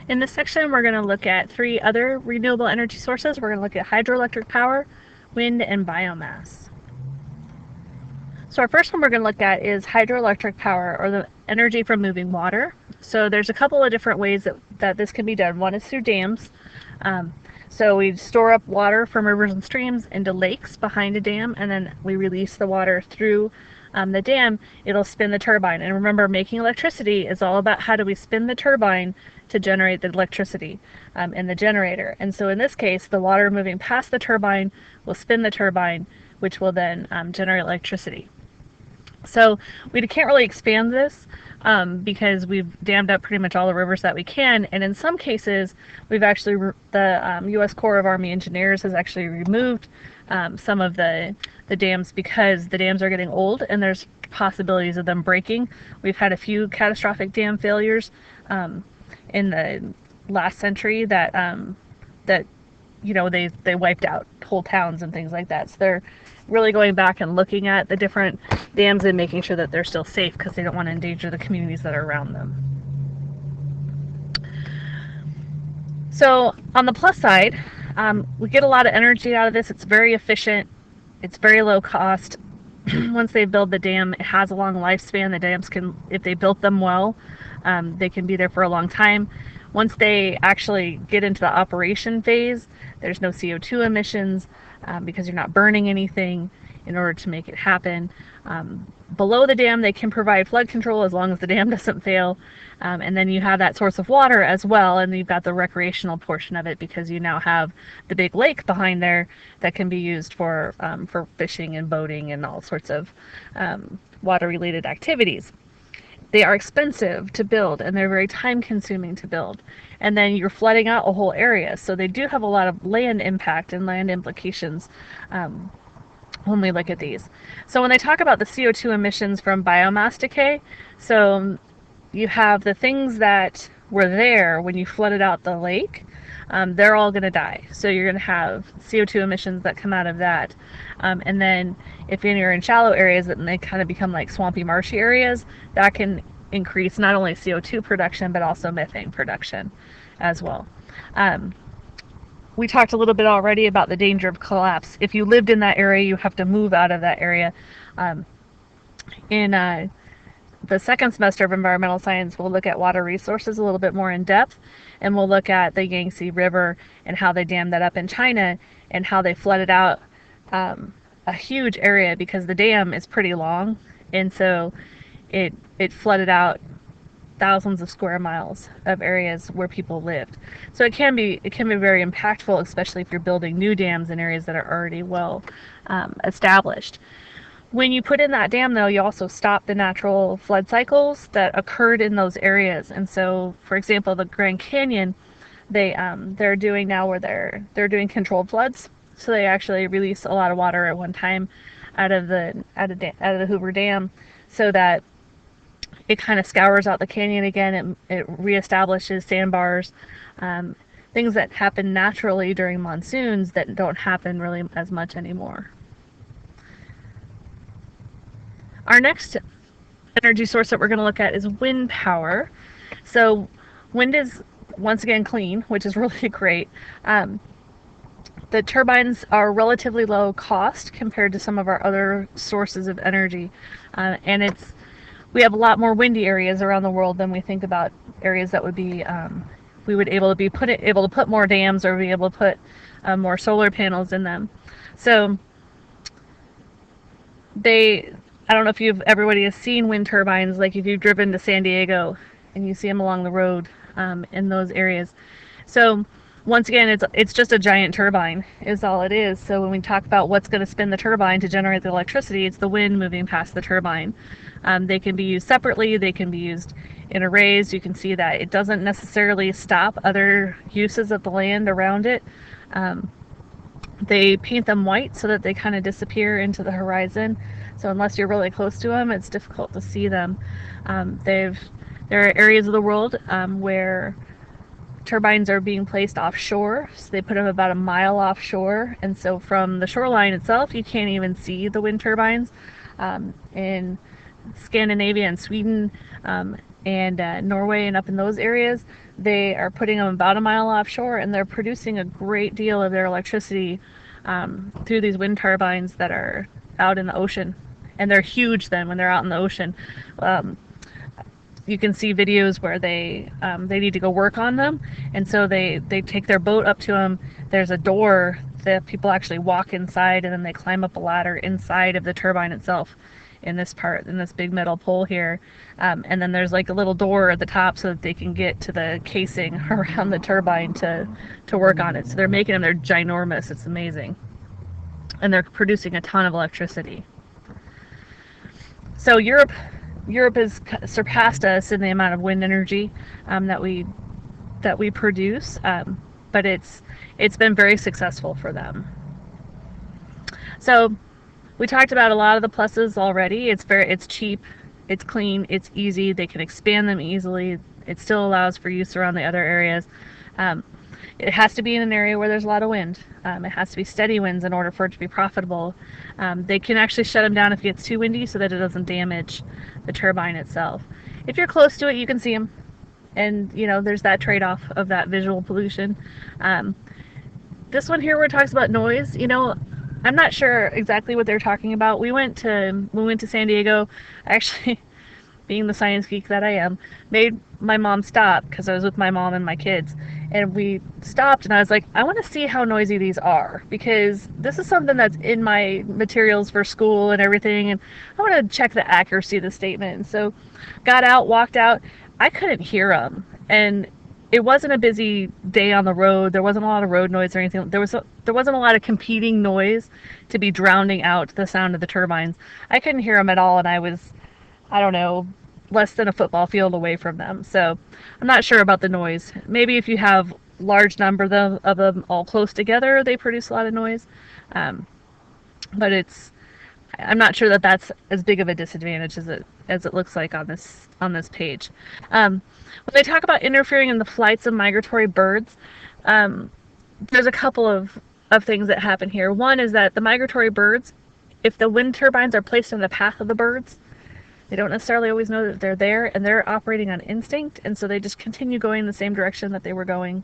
In this section, we're going to look at 3 other renewable energy sources. We're going to look at hydroelectric power, wind, and biomass. So our first one we're going to look at is hydroelectric power, or the energy from moving water. So there's a couple of different ways that this can be done. One is through dams. So we store up water from rivers and streams into lakes behind a dam, and then we release the water through the dam. It'll spin the turbine. And remember, making electricity is all about how do we spin the turbine to generate the electricity in the generator. And so in this case, the water moving past the turbine will spin the turbine, which will then generate electricity. So we can't really expand this because we've dammed up pretty much all the rivers that we can, and in some cases we've actually, the U.S. Corps of Army Engineers has actually removed some of the dams because the dams are getting old and there's possibilities of them breaking. We've had a few catastrophic dam failures in the last century that they wiped out whole towns and things like that. So they're really going back and looking at the different dams and making sure that they're still safe because they don't want to endanger the communities that are around them. So on the plus side, we get a lot of energy out of this. It's very efficient. It's very low cost. Once they build the dam, it has a long lifespan. The dams can, if they built them well, they can be there for a long time. Once they actually get into the operation phase, there's no CO2 emissions because you're not burning anything in order to make it happen. Below the dam, they can provide flood control as long as the dam doesn't fail. And then you have that source of water as well, and you've got the recreational portion of it because you now have the big lake behind there that can be used for fishing and boating and all sorts of water-related activities. They are expensive to build and they're very time consuming to build. And then you're flooding out a whole area. So they do have a lot of land impact and land implications when we look at these. So when they talk about the CO2 emissions from biomass decay, so you have the things that were there when you flooded out the lake, they're all going to die. So you're going to have CO2 emissions that come out of that. And then if you're in shallow areas and they kind of become like swampy, marshy areas, that can increase not only CO2 production, but also methane production as well. We talked a little bit already about the danger of collapse. If you lived in that area, you have to move out of that area. In the second semester of environmental science, we'll look at water resources a little bit more in depth, and we'll look at the Yangtze River and how they dammed that up in China and how they flooded out a huge area because the dam is pretty long, and so it flooded out thousands of square miles of areas where people lived. So it can be very impactful, especially if you're building new dams in areas that are already well established. When you put in that dam, though, you also stop the natural flood cycles that occurred in those areas. And so, for example, the Grand Canyon, they're doing now where they're doing controlled floods. So they actually release a lot of water at one time out of the Hoover Dam, so that it kind of scours out the canyon again. It reestablishes sandbars, things that happen naturally during monsoons that don't happen really as much anymore. Our next energy source that we're going to look at is wind power. So wind is, once again, clean, which is really great. The turbines are relatively low cost compared to some of our other sources of energy, and we have a lot more windy areas around the world than we think about areas that would be we would able to put more dams or be able to put more solar panels in them. So I don't know if everybody has seen wind turbines, like if you've driven to San Diego and you see them along the road in those areas. So once again, it's just a giant turbine is all it is. So when we talk about what's going to spin the turbine to generate the electricity, it's the wind moving past the turbine. They can be used separately. They can be used in arrays. You can see that it doesn't necessarily stop other uses of the land around it. They paint them white so that they kind of disappear into the horizon. So unless you're really close to them, it's difficult to see them. There are areas of the world where turbines are being placed offshore. So they put them about a mile offshore. And so from the shoreline itself, you can't even see the wind turbines. In Scandinavia and Sweden, and Norway and up in those areas, they are putting them about a mile offshore, and they're producing a great deal of their electricity through these wind turbines that are out in the ocean. And they're huge then when they're out in the ocean. Um, you can see videos where they need to go work on them, and so they take their boat up to them. There's a door that people actually walk inside, and then they climb up a ladder inside of the turbine itself in this big metal pole here, and then there's like a little door at the top so that they can get to the casing around the turbine to work on it. So they're making them, they're ginormous. It's amazing, and they're producing a ton of electricity. So Europe has surpassed us in the amount of wind energy that we produce, but it's been very successful for them. So we talked about a lot of the pluses already. It's cheap, it's clean, it's easy. They can expand them easily. It still allows for use around the other areas. Um, it has to be in an area where there's a lot of wind. It has to be steady winds in order for it to be profitable. They can actually shut them down if it gets too windy so that it doesn't damage the turbine itself. If you're close to it, you can see them. And, there's that trade-off of that visual pollution. This one here where it talks about noise, I'm not sure exactly what they're talking about. We went to San Diego. Actually, being the science geek that I am, made my mom stop because I was with my mom and my kids. And we stopped, and I was like, I want to see how noisy these are, because this is something that's in my materials for school and everything, and I want to check the accuracy of the statement. And so got out, walked out. I couldn't hear them. And it wasn't a busy day on the road. There wasn't a lot of road noise or anything. There wasn't a lot of competing noise to be drowning out the sound of the turbines. I couldn't hear them at all, and I was, I don't know, less than a football field away from them. So I'm not sure about the noise. Maybe if you have large number of them all close together, they produce a lot of noise. But I'm not sure that that's as big of a disadvantage as it looks like on this page. When they talk about interfering in the flights of migratory birds, there's a couple of things that happen here. One is that the migratory birds, if the wind turbines are placed in the path of the birds, they don't necessarily always know that they're there, and they're operating on instinct, and so they just continue going the same direction that they were going,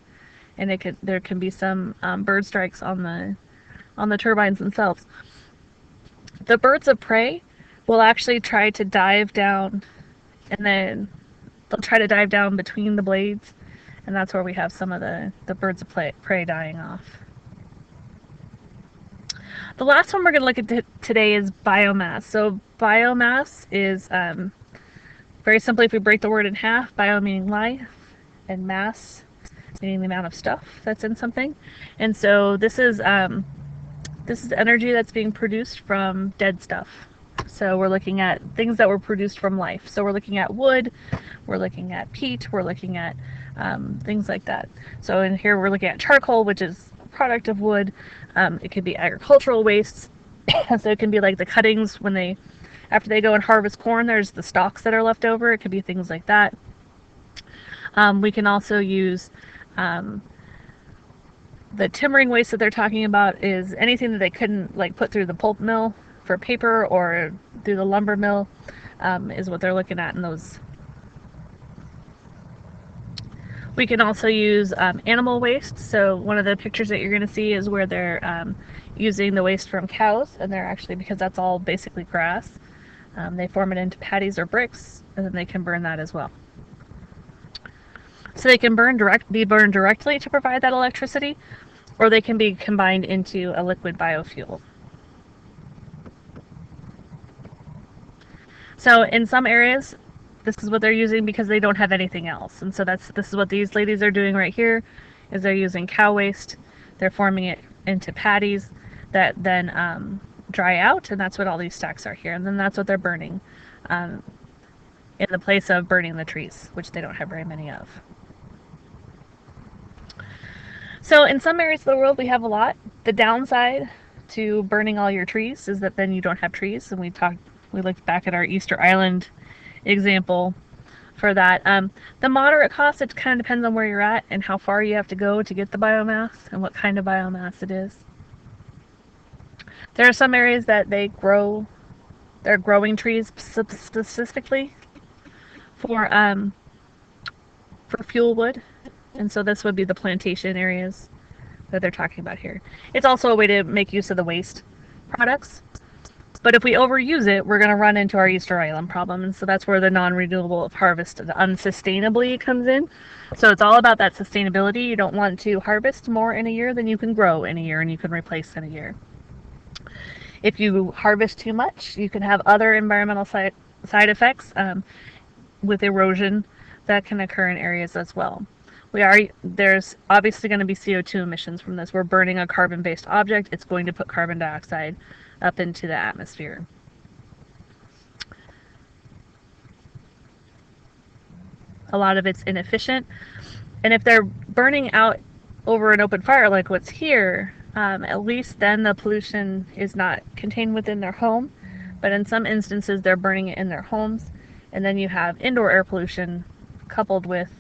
and there can be some bird strikes on the turbines themselves. The birds of prey will actually try to dive down, and then they'll try to dive down between the blades, and that's where we have some of the birds of prey dying off. The last one we're going to look at today is biomass. So biomass is, very simply, if we break the word in half, bio meaning life, and mass meaning the amount of stuff that's in something. And so this is energy that's being produced from dead stuff. So we're looking at things that were produced from life. So we're looking at wood, we're looking at peat, we're looking at things like that. So in here we're looking at charcoal, which is a product of wood. It could be agricultural wastes. So it can be like the cuttings after they go and harvest corn, there's the stalks that are left over. It could be things like that. We can also use the timbering waste that they're talking about is anything that they couldn't put through the pulp mill for paper or through the lumber mill, is what they're looking at in those. We can also use animal waste. So one of the pictures that you're going to see is where they're using the waste from cows, and they're actually, because that's all basically grass, they form it into patties or bricks, and then they can burn that as well. So they can be burned directly to provide that electricity, or they can be combined into a liquid biofuel. So in some areas, this is what they're using because they don't have anything else. And so this is what these ladies are doing right here, is they're using cow waste. They're forming it into patties that then dry out, and that's what all these stacks are here. And then that's what they're burning in the place of burning the trees, which they don't have very many of. So in some areas of the world, we have a lot. The downside to burning all your trees is that then you don't have trees. And we looked back at our Easter Island example for that. The moderate cost, it kind of depends on where you're at and how far you have to go to get the biomass and what kind of biomass it is. There are some areas that they're growing trees specifically for um, for fuel wood, and so this would be the plantation areas that they're talking about here. It's also a way to make use of the waste products. But if we overuse it, we're going to run into our Easter Island problem. And so that's where the non-renewable harvest, the unsustainably comes in. So it's all about that sustainability. You don't want to harvest more in a year than you can grow in a year and you can replace in a year. If you harvest too much, you can have other environmental side effects with erosion that can occur in areas as well. There's obviously going to be CO2 emissions from this. We're burning a carbon-based object. It's going to put carbon dioxide up into the atmosphere. A lot of it's inefficient. And if they're burning out over an open fire like what's here, at least then the pollution is not contained within their home. But in some instances, they're burning it in their homes. And then you have indoor air pollution coupled with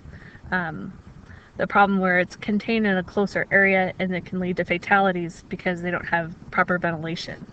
the problem where it's contained in a closer area and it can lead to fatalities because they don't have proper ventilation.